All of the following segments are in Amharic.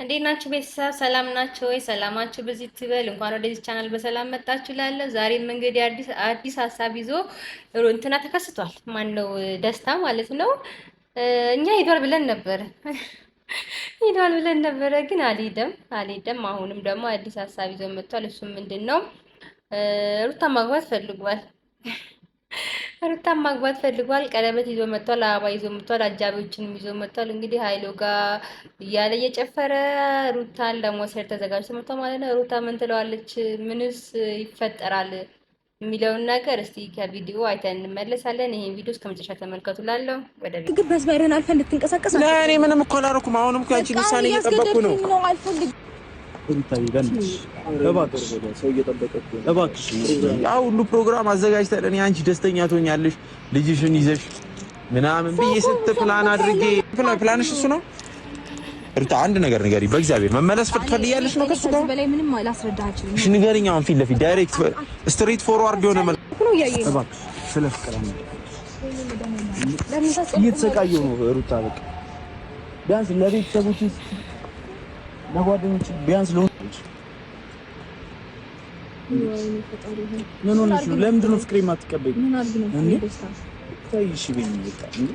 እንዴት ናችሁ ቤተሰብ? ሰላም ናችሁ ወይ? ሰላማችሁ በዚህ ትበል። እንኳን ወደዚህ ቻናል በሰላም መጣችሁ እላለሁ። ዛሬም እንግዲህ አዲስ ሀሳብ ይዞ እንትና ተከስቷል። ማን ነው? ደስታ ማለት ነው። እኛ ሄዷል ብለን ነበረ ሄዷል ብለን ነበረ፣ ግን አልሄደም። አሁንም ደግሞ አዲስ ሀሳብ ይዞ መጥቷል። እሱም ምንድን ነው? ሩታ ማግባት ፈልጓል። ሩታን ማግባት ፈልጓል። ቀለበት ይዞ መጥቷል። አበባ ይዞ መጥቷል። አጃቢዎችንም ይዞ መጥቷል። እንግዲህ ሀይሎ ጋር እያለ እየጨፈረ ሩታን ለመውሰድ ተዘጋጅቶ መጥቷል ማለት ነው። ሩታ ምን ትለዋለች? ምንስ ይፈጠራል የሚለውን ነገር እስቲ ከቪዲዮ አይተን እንመለሳለን። ይሄን ቪዲዮ እስከመጨረሻ ተመልከቱ። ላለው ወደ ቪዲዮ ግን በስባይረን አልፈን ልትንቀሳቀስ ለኔ ምንም እኮ አላደረኩም። አሁንም እኮ አንቺ ውሳኔ እየጠበቅኩ ነው። ያው ሁሉ ፕሮግራም አዘጋጅተን እኔ አንቺ ደስተኛ ትሆኛለሽ ልጅሽን ይዘሽ ምናምን ብዬ ስት ፕላን አድርጌ ፕላንሽ እሱ ነው። ሩታ አንድ ነገር ንገሪኝ፣ በእግዚአብሔር መመለስ ትፈልጊያለሽ ነው? ከሱ ጋር በላይ ምንም አላስረዳችም። እሺ ንገሪኝ፣ አሁን ፊት ለፊት ዳይሬክት ስትሬት ፎርዋርድ የሆነ መልኩ ነው ያየኝ። እባክሽ ስለ ፍቅር እየተሰቃየሁ ነው ሩታ። በቃ ቢያንስ ለቤተሰቦች ለጓደኞች ቢያንስ ለሆነች ምን ሆነሽ ነው? ለምንድን ነው ፍቅሬ የማትቀበይኝ? ምን አድርግ ነው ደስታ ታይ? እሺ በይኝ በቃ እንዴ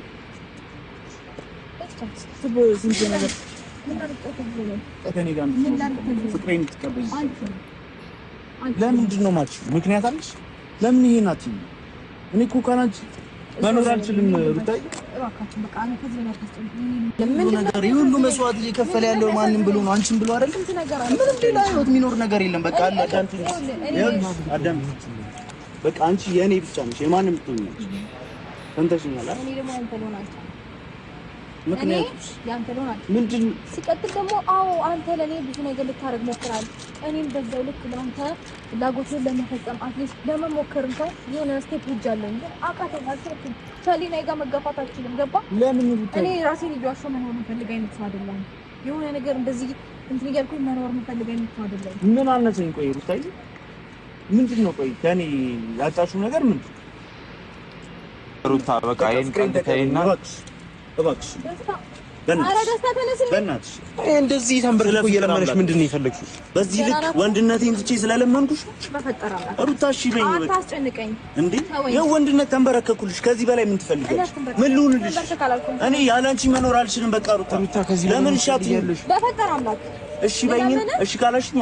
ስንት ነገር ከኔ ጋር ፍቅሬን ትቀበይኝ? ለምንድን ነው ማች ምክንያት አለሽ? ለምን ይሄን አትይኝ? እኔ እኮ ካላንቺ መኖር አልችልም ሩታዬ። ለምን ነገር ሁሉ መስዋዕት እየከፈለ ያለው ማንንም ብሎ ነው? አንቺን ብሎ አይደል? ምንም ሌላ ህይወት የሚኖር ነገር የለም። በቃ አለ አዳም በቃ አንቺ የኔ ብቻ ነሽ፣ የማንም ትሆኛለሽ። ሰምተሽኛል አይደል? እኔ ደግሞ አንተ ልሆናለሁ። ምክንያቱም ያንተ ልሆናለሁ ምንድን ሲቀጥል ደግሞ አዎ አንተ ለኔ ብዙ ነገር ልታረግ ሞክራል። እኔም በዛው ልክ ለአንተ ፍላጎትን ለመፈጸም አትሊስት ለመሞከር እንኳን የሆነ ስቴፕ ይጃለሁ እንጂ አቃተኝ። አልተረኩም ቻሊና ጋር መጋፋት አልችልም። ገባ? ለምን እኔ ራሴን ልጇ መኖር የምፈልግ አይነት ሰው አይደለም። የሆነ ነገር እንደዚህ እንትን እያልኩኝ መኖር የምፈልግ አይነት ሰው አይደለም። ምን አነሰኝ? ቆይ ሩታዬ ምንድን ነው? ቆይ ከኔ ያጣሽው ነገር ምንድን ነው? ሩታ በቃ ይሄን ቀንድ ተይና እባክሽ በእናትሽ እንደዚህ ተንበርክኮ እየለመነሽ ምንድን ነው የፈለግሽው? በዚህ ልክ ወንድነቴን ትቼ ስለለመንኩሽ ሩታ እሺ በይኝ። በቃ አታስጨንቀኝ እንዴ! ያው ወንድነት ተንበረከኩልሽ። ከዚህ በላይ ምን ትፈልጊያለሽ? ምን ልሁንልሽ? እኔ ያለ አንቺ መኖር አልችልም። በቃ ሩታ ከዚህ ለምን ሻት ይያለሽ? በፈጠራ አምላክ እሺ በይኝ። እሺ ካላሽኝ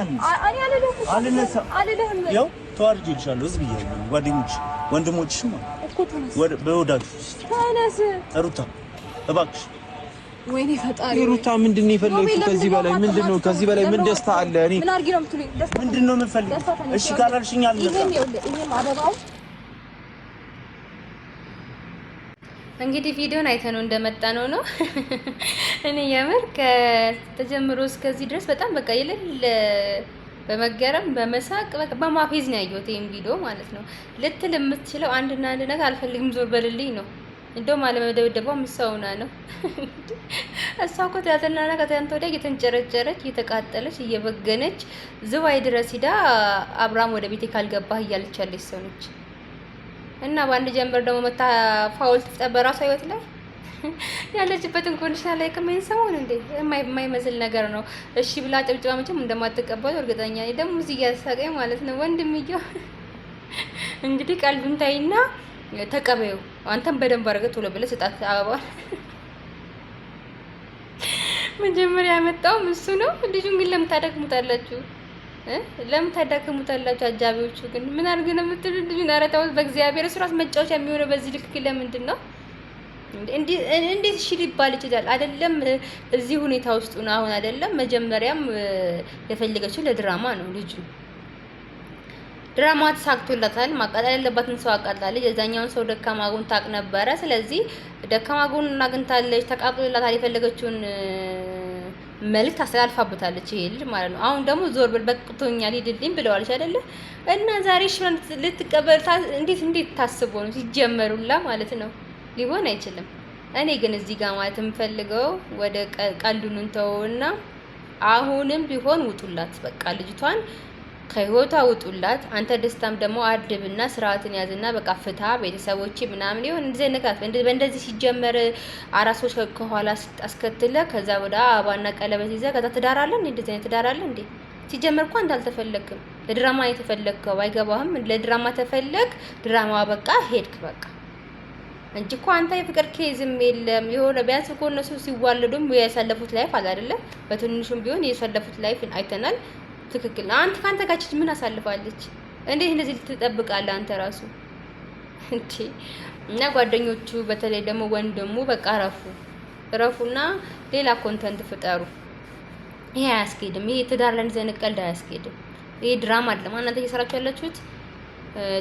አልነሳም። ያው ተዋርጄልሻለሁ። ህዝብ ይያለኝ ጓደኞች ወንድሞችሽም ወደ በወዳጆች ተነስ ሩታ እባክሽ። ወይኔ ፈጣሪ ሩታ ምንድን ነው የፈለግሽው? ከዚህ በላይ ምንድን ነው? ከዚህ በላይ ምን ደስታ አለ? እኔ ምን አድርጊ ነው የምትሉኝ? ምንድን ነው የምፈልገው? እሺ ካላልሽኝ አልነሳም። ይሄም አበባው እንግዲህ ቪዲዮን አይተነው እንደመጣ ነው። እኔ የምር ከተጀምሮ እስከዚህ ድረስ በጣም በቃ የሌለ በመገረም በመሳቅ በቃ በማፌዝ ነው ያየሁት ይሄን ቪዲዮ ማለት ነው። ልትል የምትችለው አንድና አንድ ነገር አልፈልግም ዞር በልልኝ ነው። እንደውም አለመደብደቧ ምሳውና ነው። እሷ እኮ ትናንትና ከትናንት ወዲያ እየተንጨረጨረች እየተቃጠለች እየበገነች ዝዋይ ድረስ ሂዳ አብርሃም ወደ ቤቴ ካልገባህ እያለች ያለች ሰው ነች። እና በአንድ ጀንበር ደግሞ መታ ፋውል ትፍጠር በራሷ ህይወት ላይ ያለችበትን ኮንዲሽን ላይ ከመይን ሰሞን እንዴ የማይመስል ነገር ነው። እሺ ብላ ጭብጭባ መቼም እንደማትቀበሉ እርግጠኛ ነኝ። ደግሞ እዚህ እያሳቀኝ ማለት ነው። ወንድምዬው እንግዲህ ቀልዱን ታይና ተቀበዩ። አንተም በደንብ አድርገህ ቶሎ ብለህ ስጣት አበባ። መጀመሪያ ያመጣውም እሱ ነው። ልጁን ግን ለምን ታደክሙታላችሁ? ለምን ታደክሙታላችሁ? አጃቢዎቹ ግን ምን አድርገህ ነው የምትሉት? ልጁን ኧረ ተው በእግዚአብሔር። እሱ ራስ መጫወቻ የሚሆነው በዚህ ልክ ግን ለምንድን ነው? እንዴት እሺ ሊባል ይችላል? አይደለም እዚህ ሁኔታ ውስጥ ነው አሁን አይደለም። መጀመሪያም የፈለገችው ለድራማ ነው ልጁ ድራማ ተሳክቶላታል። ማቃጠል ያለባትን ሰው አቃጥላለች። የዛኛውን ሰው ደካማ ጎን ታቅ ነበረ። ስለዚህ ደካማ ጎን አግኝታለች፣ ተቃጥሎላታል። የፈለገችውን መልዕክት አስተላልፋበታለች ይሄ ልጅ ማለት ነው። አሁን ደግሞ ዞር ብል በቅቶኛል ሂድልኝ ብለዋለች አይደለ? እና ዛሬ ሽን ልትቀበል እንዴት ታስቦ ነው ሲጀመሩላ ማለት ነው? ሊሆን አይችልም። እኔ ግን እዚህ ጋር ማለት የምፈልገው ወደ ቀልዱን እንተውና አሁንም ቢሆን ውጡላት በቃ ልጅቷን ከህይወቷ ውጡላት። አንተ ደስታም ደግሞ አድብና ስርዓትን ያዝና በቃ ፍታ ቤተሰቦች ምናምን ይሁን እንደዚህ ነካት። በእንደዚህ ሲጀመር አራሶች ከኋላ አስከትለ ከዛ ወደ አበባና ቀለበት ይዘህ ከዛ ትዳር አለ እንዴ? እንደዚህ አይነት ትዳር አለ እንዴ? ሲጀመር እኮ አንተ አልተፈለግክም። ለድራማ የተፈለግከው አይገባህም። ለድራማ ተፈለግ፣ ድራማ በቃ ሄድክ በቃ እንጂ እኮ አንተ የፍቅር ኬዝም የለም። የሆነ ቢያንስ እኮ እነሱ ሲዋለዱም ያሳለፉት ላይፍ አለ አይደለ? በትንሹም ቢሆን ያሳለፉት ላይፍ አይተናል። ትክክል። አንተ ካንተ ጋር ምን አሳልፋለች? እንዴት እንደዚህ ልትጠብቃለህ አንተ ራሱ እንዴ? እና ጓደኞቹ በተለይ ደግሞ ወንድሙ በቃ ረፉና ሌላ ኮንተንት ፍጠሩ። ይሄ አያስኬድም። ይሄ ትዳር ላይ እንደዚህ ቀልድ አያስኬድም። ይሄ ድራማ አይደለም። እናንተ እየሰራችሁ ያላችሁት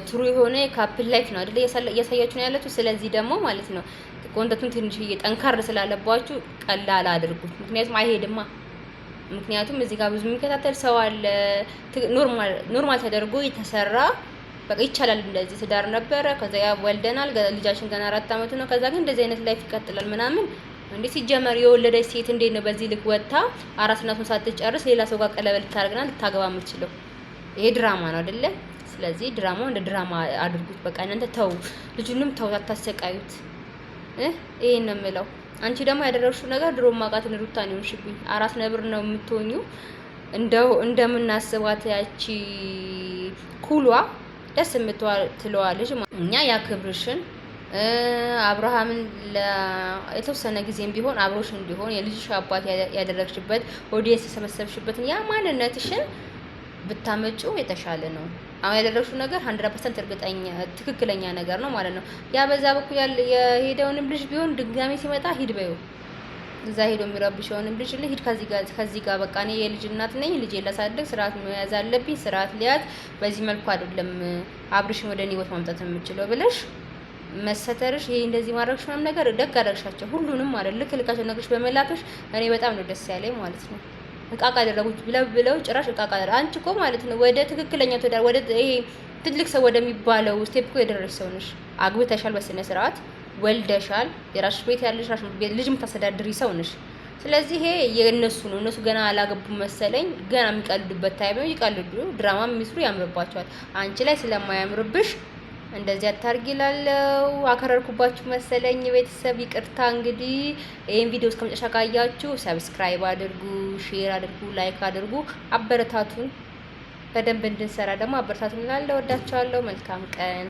ትሩ የሆነ የካፕል ላይፍ ነው አይደለ? እያሳያችሁ ነው ያላችሁ። ስለዚህ ደግሞ ማለት ነው ኮንተንቱን ትንሽዬ ጠንካር ስላለባችሁ ቀላል አድርጉት። ምክንያቱም አይሄድማ። ምክንያቱም እዚህ ጋር ብዙ የሚከታተል ሰው አለ። ኖርማል ተደርጎ የተሰራ በቃ ይቻላል። እንደዚህ ትዳር ነበረ፣ ከዛ ያ ወልደናል፣ ልጃችን ገና 4 አመቱ ነው። ከዛ ግን እንደዚህ አይነት ላይፍ ይቀጥላል ምናምን። እንዴ ሲጀመር የወለደች ሴት እንዴት ነው በዚህ ልክ ወጣ አራስነቱን ሳትጨርስ ሌላ ሰው ጋር ቀለበት ልታደርግና ልታገባ የምትችለው? ይሄ ድራማ ነው አይደለ? ስለዚህ ድራማው እንደ ድራማ አድርጉት። በቃ እናንተ ተው፣ ልጁንም ተው፣ አታሰቃዩት። ይሄን ነው የምለው። አንቺ ደግሞ ያደረግሽው ነገር ድሮ ማቃትን ሩታን ይሆንሽብኝ። አራስ ነብር ነው የምትሆኙ። እንደምናስባት ያቺ ኩሏ ደስ የምትለዋ ልጅ እኛ ያክብርሽን አብርሃምን የተወሰነ ጊዜም ቢሆን አብሮሽ እንዲሆን የልጅሽ አባት ያደረግሽበት ኦዲየንስ የሰበሰብሽበትን ያ ማንነትሽን ብታመጩ የተሻለ ነው። አሁን ያደረግሽው ነገር 100% እርግጠኛ ትክክለኛ ነገር ነው ማለት ነው። ያ በዛ በኩል የሄደውንም ልጅ ቢሆን ድጋሚ ሲመጣ ሂድ በይው። እዛ ሄዶ የሚረብሽውንም ልጅ ሂድ ከዚህ ጋር በቃ እኔ የልጅ እናት ነኝ፣ ልጄ ላሳድግ፣ ስርዓት መያዝ አለብኝ፣ ስርዓት ሊያዝ፣ በዚህ መልኩ አይደለም አብርሽን ወደ እኔ ህይወት ማምጣት የምችለው ብለሽ መሰተርሽ ይሄ እንደዚህ ማድረግሽ ምናምን ነገር ደግ አደረግሻቸው። ሁሉንም ማለት ልክልካቸው ነገርሽ በመላክሽ እኔ በጣም ነው ደስ ያለኝ ማለት ነው። እቃቃ አደረጉት ብለው ጭራሽ እቃቃ አደረ። አንቺ እኮ ማለት ነው ወደ ትክክለኛው ትዳር ወደ ይሄ ትልቅ ሰው ወደሚባለው ስቴፕ እኮ የደረስሽ ሰው ነሽ። አግብተሻል፣ በስነ ስርዓት ወልደሻል፣ የራስሽ ቤት ያለሽ ልጅ የምታስተዳድሪ ሰው ነሽ። ስለዚህ ይሄ የእነሱ ነው። እነሱ ገና አላገቡም መሰለኝ። ገና የሚቀልዱበት ታይም ይቀልዱ፣ ድራማ የሚስሩ ያምርባቸዋል። አንቺ ላይ ስለማያምርብሽ እንደዚህ አታርጊላለው። አከረርኩባችሁ መሰለኝ ቤተሰብ፣ ይቅርታ። እንግዲህ ይሄን ቪዲዮ እስከመጨረሻ ካያችሁ ሰብስክራይብ አድርጉ፣ ሼር አድርጉ፣ ላይክ አድርጉ፣ አበረታቱን። በደንብ እንድንሰራ ደግሞ አበረታቱን እላለሁ። ወዳችኋለሁ። መልካም ቀን